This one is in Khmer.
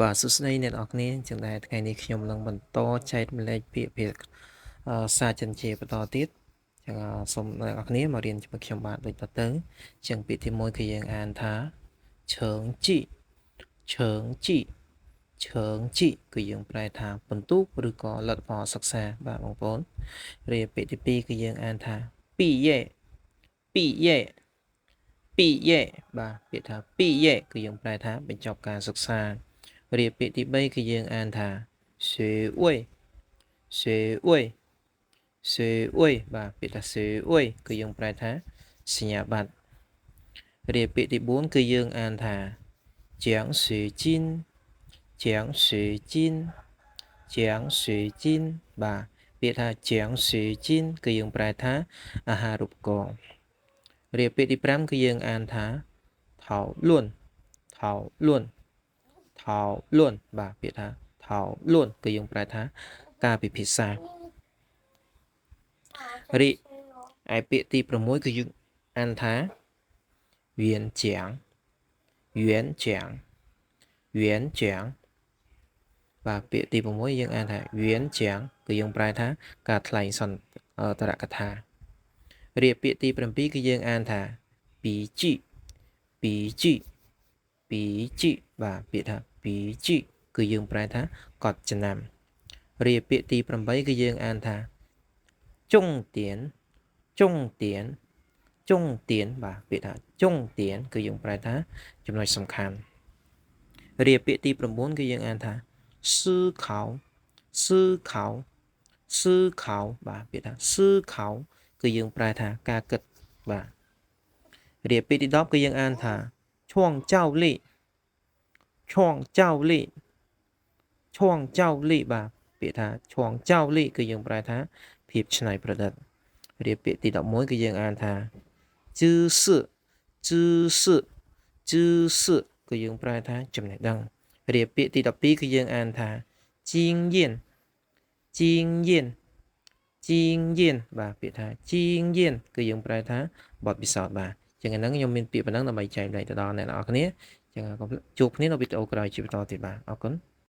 បាទសួស្តីអ្នកនរគ្នាចឹងដែរថ្ងៃនេះខ្ញុំនឹងបន្តចែករំលែកពាក្យភាសាចិនជាបន្តទៀតចឹងសូមអ្នកនរគ្នាមករៀនជាមួយខ្ញុំបាទដូចតទៅចឹងពាក្យទី1គឺយើងអានថាឈើងជីឈើងជីឈើងជីគឺយើងប្រែថាបន្ទុកឬក៏លទ្ធផលសិក្សាបាទបងប្អូនរីឯពាក្យទី2គឺយើងអានថាពីយេពីយេពីយេបាទពាក្យថាពីយេគឺយើងប្រែថាបញ្ចប់ការសិក្សារៀបពាក្យទី3គឺយើងអានថាសេអ៊ុយសេអ៊ុយសេអ៊ុយបាទពាក្យថាសេអ៊ុយគឺយើងប្រែថាសញ្ញាបត្ររៀបពាក្យទី4គឺយើងអានថាជាងសេជីនជាងសេជីនជាងសេជីនបាទពាក្យថាជាងសេជីនគឺយើងប្រែថាអាហារូបករណ៍រៀបពាក្យទី5គឺយើងអានថាថោលួនថោលួនថោលួនបាទពាក្យថាថោលួនគឺយើងប្រែថាការពិភាក្សារីឯពាក្យទី6គឺយើងអានថាវៀនជាងវៀនជាងវៀនជាងបាទពាក្យទី6យើងអានថាវៀនជាងគឺយើងប្រែថាការថ្លែងសន្ទរកថារៀបពាក្យទី7គឺយើងអានថាពីជីពីជីពីជីបាទពាក្យថាពីជីគឺយើងប្រែថាកត់ចំណាំរៀបពាក្យទី8គឺយើងអានថាចុងទៀនចុងទៀនចុងទៀនបាទពាក្យថាចុងទៀនគឺយើងប្រែថាចំណុចសំខាន់រៀបពាក្យទី9គឺយើងអានថា思考思考思考បាទពាក្យថា思考គឺយើងប្រែថាការគិតបាទរៀបពាក្យទី10គឺយើងអានថាឈួងចៅលីឈួងចៅលីឈួងចៅលីបាទពាក្យថាឈួងចៅលីគឺយើងប្រែថាភាពច្នៃប្រឌិតរៀបពាក្យទី11គឺយើងអានថាជឺសឺជឺសឺជឺសឺគឺយើងប្រែថាចំណេះដឹងរៀបពាក្យទី12គឺយើងអានថាជីងយៀនជីងយៀនជីងយៀនបាទពាក្យថាជីងយៀនគឺយើងប្រែថាបទពិសោធន៍បាទចឹងឥឡូវខ្ញុំមានពាក្យប៉ុណ្ណឹងដើម្បីចែករំលែកទៅដល់អ្នកនរគ្នាចឹងជួបគ្នានៅវីដេអូក្រោយជាបន្តទៀតបាទអរគុណ